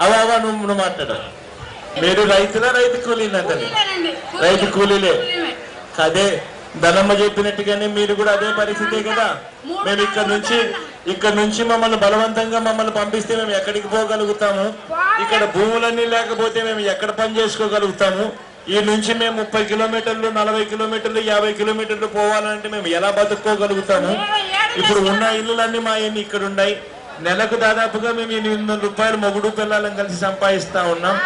అవా నువ్వు మాట్లాడు. మీరు రైతులా రైతు కూలీలంటే? రైతు కూలీలే. అదే ధనమ్మ చెప్పినట్టుగానే మీరు కూడా అదే పరిస్థితే కదా. మేము ఇక్కడ నుంచి మమ్మల్ని బలవంతంగా పంపిస్తే మేము ఎక్కడికి పోగలుగుతాము? ఇక్కడ భూములన్నీ లేకపోతే మేము ఎక్కడ పని చేసుకోగలుగుతాము? ఈ నుంచి మేము 30 కిలోమీటర్లు 40 కిలోమీటర్లు 50 కిలోమీటర్లు పోవాలంటే మేము ఎలా బతుక్కోగలుగుతాము? ఇప్పుడు ఉన్న ఇళ్ళన్నీ మా ఎన్ని ఇక్కడ ఉన్నాయి. నెలకు దాదాపుగా మేము 800 రూపాయలు మొగుడు పిల్లలను కలిసి సంపాదిస్తా ఉన్నాం.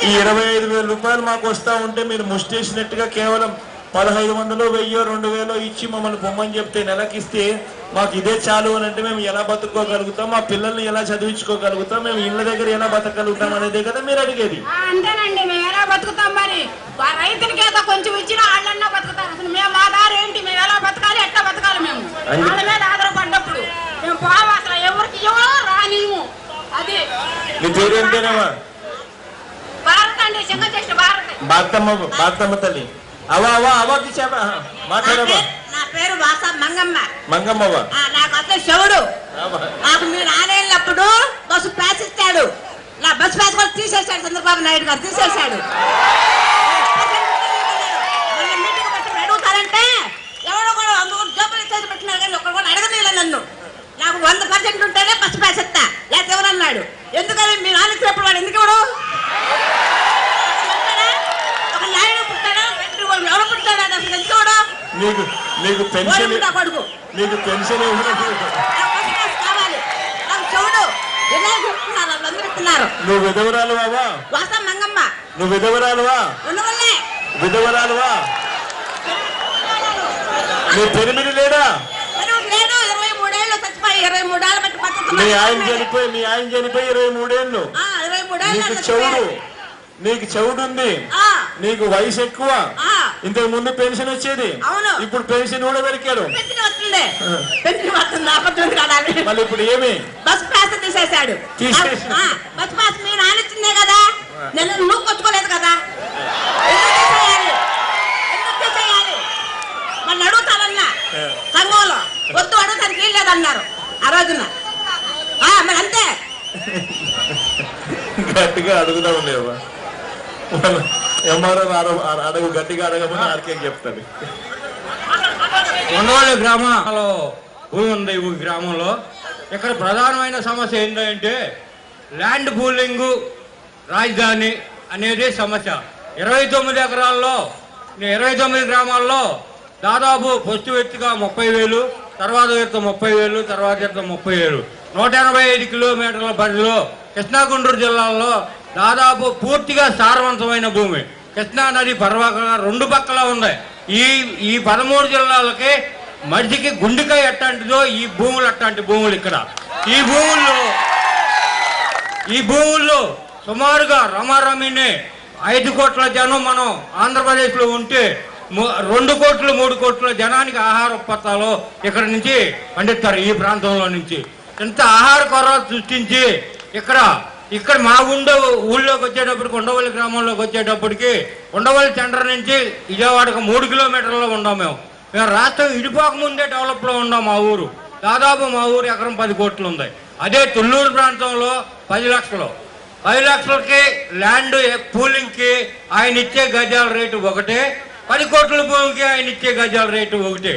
ఈ 25,000 రూపాయలు మాకు వస్తా ఉంటే మీరు ముష్టేసినట్టుగా కేవలం 1500, 1000, 2000 ఇచ్చి మమ్మల్ని పొమ్మని చెప్తే నెలకిస్తే మాకు ఇదే చాలు అని అంటే మేము ఎలా బతుక్కోగలుగుతాం? మా పిల్లల్ని ఎలా చదివించుకోగలుగుతాం? మేము ఇళ్ళ దగ్గర ఎలా బతకగలుగుతాం అనేదే కదా మీరు అడిగేది. అంతేనండి, మేము ఎలా బతుకుతాం? మరి రైతులకి ఏదో కొంచెం ఇచ్చిన వాళ్ళన్నా బతుకుతారు. అసలు మేము ఆధారం ఏంటి? మేము ఎలా బతకాలి, ఎట్లా బతకాలి? మేము వాళ్ళ మీద ఆధారపడ్డప్పుడు మేము పోవు. అసలు ఎవరికి ఎవరో రానిము. అది మీ పేరు ఏంటేనేమా? భారత్ అండి, సింగచేష్ట భారత్. భారతమ్మ తల్లి. అవాకి మాట్లాడమ్మా. నా పేరు వాసా మంగమ్మవ్వ. నాకు అసలు శివుడు. నాకు మీరు ఆనేళ్ళప్పుడు బస్సు ప్యాస్ ఇచ్చాడు. నా బస్సు ప్యాస్ కూడా తీసేశాడు. చంద్రబాబు నాయుడు గారు తీసేశాడు. మీటింగ్ పెట్టి అడుగుతారంటే ఎవరో కూడా జబ్బులు చేసి పెట్టినారు కానీ ఒకరు కూడా అడగలేదు నన్ను. నాకు 100% ఉంటేనే బస్సు ప్యాస్ ఇస్తా, లేకపోతే ఎవరన్నాడు. ఎందుకని మీరు ఆలోచించినప్పుడు వాడు ఎందుకు ఎవడు ఒక నాయుడు పుట్టాడా, ఎవరు పుట్టాడా? అసలు ఎందుకు నీకు పెన్షన్ కావాలి. నాకు చెవుడు నువ్వు విధవరాలు బాబా? వాసా మంగమ్మ. నువ్వు విధవరాలువా? విధవరాలువా? నీ పెరిమిడి లేడా? లేదు, 23 ఏళ్ళు చచ్చిపోయి 23 ఏళ్ళ బట్టి పక్కన. మీ ఆయన చనిపోయి 23 ఏళ్ళు. నీకు చెవుడు ఉంది, నీకు వయసు ఎక్కువ. ఇంతకు ముందు పెన్షన్ వచ్చేది, ఇప్పుడు పెన్షన్ కూడా పెరికాడు. మళ్ళీ ఇప్పుడు ఏమి? బస్ పాస్ తీసేశాడు. బస్ పాస్ మీరు ఆలోచిందే కదా, నేను నువ్వు కొట్టుకోలేదు కదా. ఎందుకు తీసేయాలి? మన అడుగుతానన్నా సంఘంలో వద్దు, అడుగుతానికి వీల్లేదన్నారు ఆ రోజున. మరి అంతే గట్టిగా అడుగుతా ఉండేవా? ఎంఆర్ఓ అడుగు గట్టిగా అడగమని ఆర్కేం చెప్తాడు. ఉండవల్లి గ్రామంలో భూమి ఉంది. ఈ గ్రామంలో ఇక్కడ ప్రధానమైన సమస్య ఏంటంటే ల్యాండ్ పూలింగ్ రాజధాని అనేది సమస్య. 29 ఎకరాల్లో 29 గ్రామాల్లో దాదాపు ఫస్ట్ వ్యక్తిగా 30,000, తర్వాత విడత 30,000, తర్వాత విడత 30,000. 185 కిలోమీటర్ల పరిధిలో కృష్ణా గుంటూరు జిల్లాల్లో దాదాపు పూర్తిగా సారవంతమైన భూమి. కృష్ణా నది పర్వకంగా 2 పక్కల ఉన్నాయి. ఈ 13 జిల్లాలకి మనిషికి గుండెకాయ ఎట్లాంటిదో ఈ భూములు అట్లాంటి భూములు. ఇక్కడ ఈ భూముల్లో సుమారుగా రమారమిని 5 కోట్ల జనం మనం ఆంధ్రప్రదేశ్లో ఉంటే 2 కోట్లు 3 కోట్ల జనానికి ఆహార ఉత్పత్తులు ఇక్కడ నుంచి పండిస్తారు. ఈ ప్రాంతంలో నుంచి ఇంత ఆహార కొరత సృష్టించి ఇక్కడ మా ఊళ్ళోకి వచ్చేటప్పటికి ఉండవల్లి గ్రామంలోకి వచ్చేటప్పటికి ఉండవల్లి సెంటర్ నుంచి విజయవాడకు 3 కిలోమీటర్లో ఉన్నాం. మేము రాష్ట్రం ఇడిపోక ముందే డెవలప్లో ఉన్నాం. మా ఊరు దాదాపు ఎకరం 10 కోట్లు ఉంది. అదే తుళ్ళూరు ప్రాంతంలో 10 లక్షలు. 10 లక్షలకి ల్యాండ్ పూలింగ్కి ఆయన ఇచ్చే గజాల రేటు ఒకటే, 10 కోట్ల భూమికి ఆయన ఇచ్చే గజాల రేటు ఒకటే.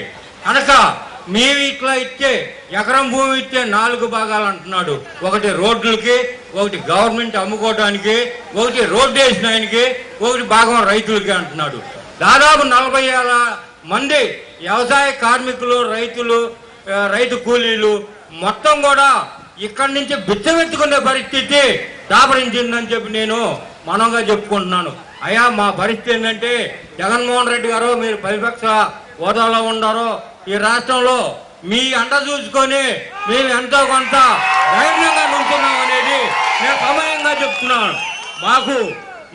కనుక మేము ఇట్లా ఇచ్చే ఎకరం భూమి ఇచ్చే 4 భాగాలు అంటున్నాడు. ఒకటి రోడ్లకి, ఒకటి గవర్నమెంట్ అమ్ముకోవడానికి, ఒకటి రోడ్డు వేసిన ఆయనకి, ఒకటి భాగం రైతులకి అంటున్నాడు. దాదాపు 40,000 మంది వ్యవసాయ కార్మికులు, రైతు కూలీలు మొత్తం కూడా ఇక్కడి నుంచి బిచ్చమెత్తుకునే పరిస్థితి దాపరించిందని చెప్పి నేను మనంగా చెప్పుకుంటున్నాను. అయ్యా, మా పరిస్థితి ఏంటంటే జగన్మోహన్ రెడ్డి గారు మీరు ప్రతిపక్ష హోదాలో ఉన్నారో ఈ రాష్ట్రంలో మీ అండ చూసుకొని మేము ఎంతో కొంత ధైర్యంగా నుంచున్నాం అనేది నేను సమయంగా చెప్తున్నాను. మాకు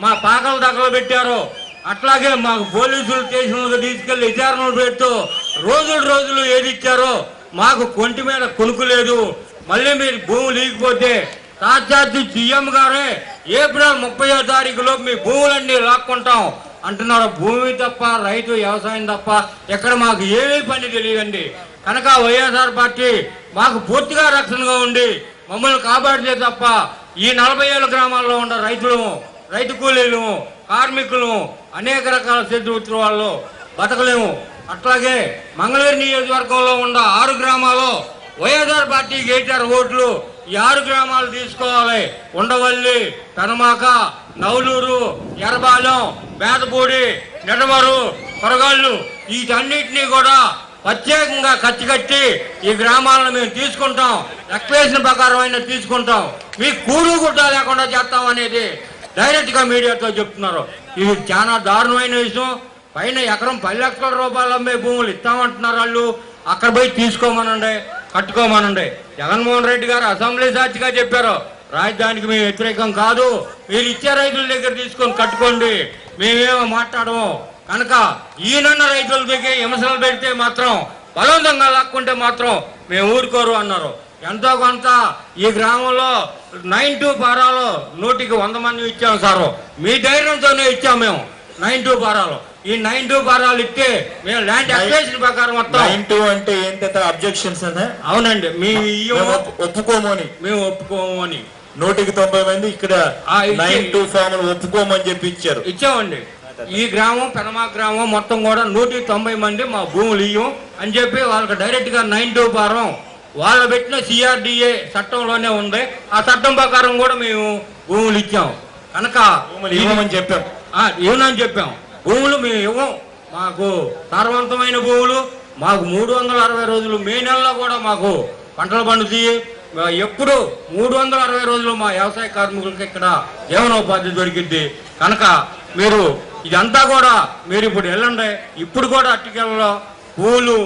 మా పాకలు దగ్గర పెట్టారో అట్లాగే మాకు పోలీసులు స్టేషన్లకు తీసుకెళ్లి విచారణలు పెడుతూ రోజులు ఏది ఇచ్చారో మాకు కొంటి మీద కొనుక్కు లేదు. మళ్ళీ మీరు భూమి లేకపోతే సాక్షాత్తు సీఎం గారే ఏప్రిల్ 30వ తారీఖులో మీ భూములన్నీ లాక్కుంటాం అంటున్నారు. భూమి తప్ప, రైతు వ్యవసాయం తప్ప ఎక్కడ మాకు ఏమీ పని తెలియదండి. కనుక వైఎస్ఆర్ పార్టీ మాకు పూర్తిగా రక్షణగా ఉండి మమ్మల్ని కాపాడితే తప్ప ఈ 47 గ్రామాల్లో ఉన్న రైతులు, రైతు కూలీలు, కార్మికులు, అనేక రకాల సేద్య వృత్తుల వాళ్ళు బతకలేము. అట్లాగే మంగళగిరి నియోజకవర్గంలో ఉన్న 6 గ్రామాల్లో వైఎస్ఆర్ పార్టీకి 86 ఓట్లు. ఈ 6 గ్రామాలు తీసుకోవాలి. ఉండవల్లి, పెనమాక, నవలూరు, ఎర్రబాలెం, బేదపూడి, నెడమరు, కొరగాళ్ళు, వీటన్నిటినీ కూడా ప్రత్యేకంగా ఖర్చు కట్టి ఈ గ్రామాలను మేము తీసుకుంటాం. ఎక్వేషన్ ప్రకారం అయినా తీసుకుంటాం. మీకు కూడు గుడ్డ లేకుండా చేస్తాం అనేది డైరెక్ట్గా మీడియాతో చెప్తున్నారు. ఇది చాలా దారుణమైన విషయం. పైన ఎకరం 10 లక్షల రూపాయలు అమ్మే భూములు ఇస్తామంటున్నారు వాళ్ళు. అక్కడ పోయి తీసుకోమనండి, కట్టుకోమనండి. జగన్మోహన్ రెడ్డి గారు అసెంబ్లీ సాక్షిగా చెప్పారు, రాజధానికి మేము వ్యతిరేకం కాదు, మీరు ఇచ్చే రైతుల దగ్గర తీసుకొని కట్టుకోండి, మేమేమో మాట్లాడము. కనుక ఈయనన్న రైతుల దగ్గర విమర్శలు పెడితే మాత్రం, బలవంతంగా లాక్కుంటే మాత్రం మేము ఊరుకోరు అన్నారు. ఎంతో కొంత ఈ గ్రామంలో 9-2 పారాలు 100కి 100 మంది ఇచ్చాము సారు. మీ ధైర్యంతోనే ఇచ్చాము మేము 9-2 పారాలు. ఈ 9-2 పారాలు ఇస్తే మేము ల్యాండ్ అక్విజిషన్ ప్రకారం మొత్తం 9-2 అంటే ఏంటంటే అబ్జెక్షన్స్ అనే. అవునండి, మేము ఒప్పుకోము అని 100కి 90 మంది ఇక్కడ 9-2 ఫార్ములు ఒప్పుకోమని చెప్పి ఇచ్చామండి. ఈ గ్రామం, పెనమా గ్రామం మొత్తం కూడా 190 మంది మా భూములు ఇయ్యం అని చెప్పి వాళ్ళకి డైరెక్ట్ గా 9-2 పారం వాళ్ళు పెట్టిన CRDA చట్టంలోనే ఉంది. ఆ చట్టం ప్రకారం కూడా మేము భూములు ఇచ్చాం. కనుక ఇవ్వమని చెప్పాం. ఏమని చెప్పాం, భూములు మేము ఇవ్వం. మాకు సారవంతమైన భూములు, మాకు 360 రోజులు మే నెలలో కూడా మాకు పంటలు పండుతాయి. ఎప్పుడు 360 రోజులు మా వ్యవసాయ కార్మికులకి ఇక్కడ జీవనోపాధి దొరికిద్ది. కనుక మీరు ఇదంతా కూడా మీరు ఇప్పుడు వెళ్ళండి. ఇప్పుడు కూడా అట్టికెళ్ళలో పూలు,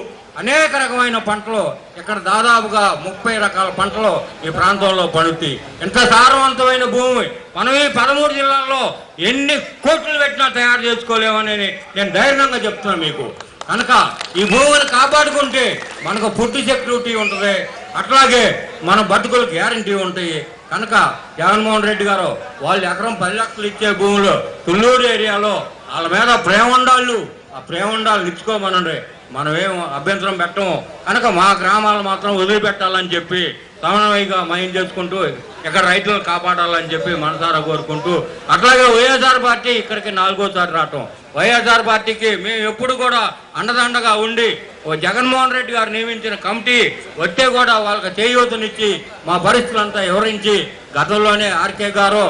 అనేక రకమైన పంటలు ఇక్కడ దాదాపుగా 30 రకాల పంటలు ఈ ప్రాంతంలో పండుతాయి. ఇంత సారవంతమైన భూమి మనం ఈ 13 జిల్లాల్లో ఎన్ని కోట్లు పెట్టినా తయారు చేసుకోలేమని నేను ధైర్యంగా చెప్తున్నాను మీకు. కనుక ఈ భూమిని కాపాడుకుంటే మనకు ఫుడ్ సెక్యూరిటీ ఉంటుంది, అట్లాగే మన బతుకులు గ్యారంటీ ఉంటాయి. కనుక జగన్మోహన్ రెడ్డి గారు వాళ్ళు ఎకరం 10 లక్షలు ఇచ్చే భూములు తుళ్ళూరు ఏరియాలో వాళ్ళ మీద ప్రేమ ఉండాళ్ళు, ఆ ప్రేమ ఉండాలి ఇచ్చుకోమనండి. మనమేం అభ్యంతరం పెట్టము. కనుక మా గ్రామాలు మాత్రం వదిలిపెట్టాలని చెప్పి సమన్వయంగా మయం చేసుకుంటూ ఇక్కడ రైతులను కాపాడాలని చెప్పి మనసారా కోరుకుంటూ, అట్లాగే వైఎస్ఆర్ పార్టీ ఇక్కడికి 4వ రావటం. వైఎస్ఆర్ పార్టీకి మేము ఎప్పుడు కూడా అండదండగా ఉండి జగన్మోహన్ రెడ్డి గారు నియమించిన కమిటీ వచ్చే కూడా వాళ్ళకి చేయూతనిచ్చి మా పరిస్థితులంతా వివరించి, గతంలోనే ఆర్కే గారు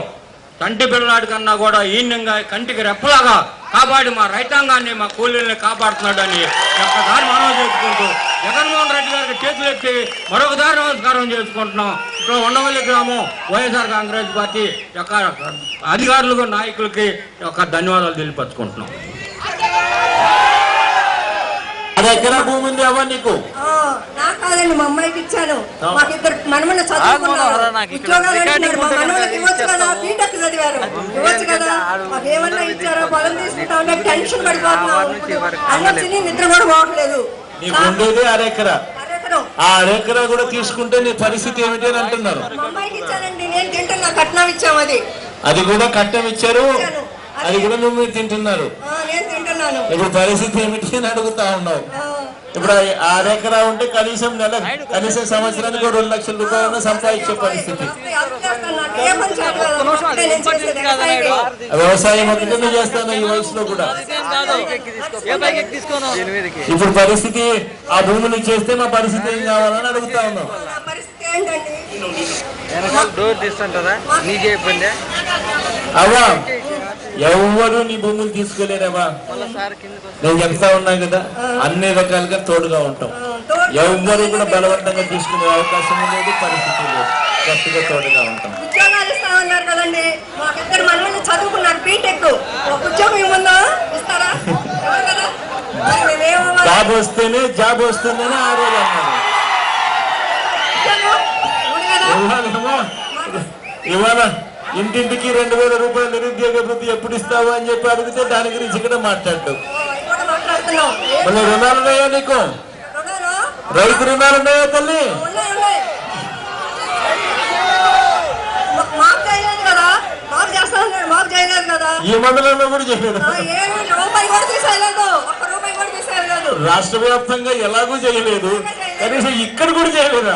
కంటి పిల్లలాడి కన్నా కూడా ఈన్యంగా కంటికి రెప్పలాగా కాపాడి మా రైతాంగాన్ని, మా కూలీల్ని కాపాడుతున్నాడని ఒక్కసారి మనం చేసుకుంటూ జగన్మోహన్ రెడ్డి గారికి చేతులు ఎత్తి మరొకసారి నమస్కారం చేసుకుంటున్నాం. ఇక్కడ ఉండవల్లి గ్రామం వైఎస్ఆర్ కాంగ్రెస్ పార్టీ యొక్క అధికారులకు, నాయకులకి ధన్యవాదాలు తెలియపరుచుకుంటున్నాం. ఎకరా భూమి ఉంది అవ్వ నీకు? నాకు కాదండి, మా అమ్మాయికి ఇచ్చాను. మాకు 2 మనమని చదువుకున్నారు, ఉద్యోగాలు అంటున్నారు. మా మనవలకి ఇవ్వచ్చు కదా, బీటెక్ చదివారు, ఇవ్వచ్చు కదా. మాకు ఏమన్నా ఇచ్చారో పొలం తీసుకుంటా ఉంటే టెన్షన్ పడిపోతున్నాం. అన్నం తిని నిద్ర కూడా పోవట్లేదు. నీకు ఉండేది అరెకరా, ఆ అరెకరా కూడా తీసుకుంటే నీ పరిస్థితి ఏమిటి అని అంటున్నారు. మా అమ్మాయికి ఇచ్చానండి, నేను తింటున్నా. కట్నం ఇచ్చాము, అది కూడా కట్నం ఇచ్చారు, అది కూడా నువ్వు తింటున్నారు. నేను తింటున్నాను. ఇప్పుడు పరిస్థితి ఏమిటి అని అడుగుతా ఉన్నావు. ఇప్పుడు 6 ఎకరా ఉంటే కనీసం కనీసం సంవత్సరానికి 2 లక్షల రూపాయలు సంపాదించే పరిస్థితి. వ్యవసాయం ఒకటి నువ్వు చేస్తాను ఈ వయసులో కూడా. ఇప్పుడు పరిస్థితి ఆ భూమిని చేస్తే మా పరిస్థితి ఏం కావాలని అడుగుతా ఉన్నావు. అవ్వా ఎవరు నీ భూములు తీసుకోలేరవా, నేను చెప్తా ఉన్నా కదా, అన్ని రకాలుగా తోడుగా ఉంటాం. ఎవరు కూడా బలవంతంగా తీసుకునే అవకాశం లేదు, పరిస్థితి లేదు, గట్టిగా తోడుగా ఉంటాం. ఉద్యోగాలు ఇస్తా ఉన్నారు కదండి, మాకిద్దరు మనల్ని చదువుకున్నారు, బీటెక్. ఉద్యోగం ఏముందా ఇస్తారా? జాబ్ వస్తేనే జాబ్ వస్తుందని ఆ రోజు అన్నారు. ఇవాళ ఇంటింటికి 2000 రూపాయలు నిరుద్యోగ వృత్తి ఎప్పుడు ఇస్తావు అని చెప్పి అడిగితే దాని గురించి ఇక్కడ మాట్లాడటం. మళ్ళీ రుణాలు ఉన్నాయా నీకు? రైతు రుణాలు ఉన్నాయా తల్లి? ఈ మండలంలో కూడా చేయలేదు, రాష్ట్ర వ్యాప్తంగా ఎలాగూ చేయలేదు, కనీసం ఇక్కడ కూడా చేయలేదా?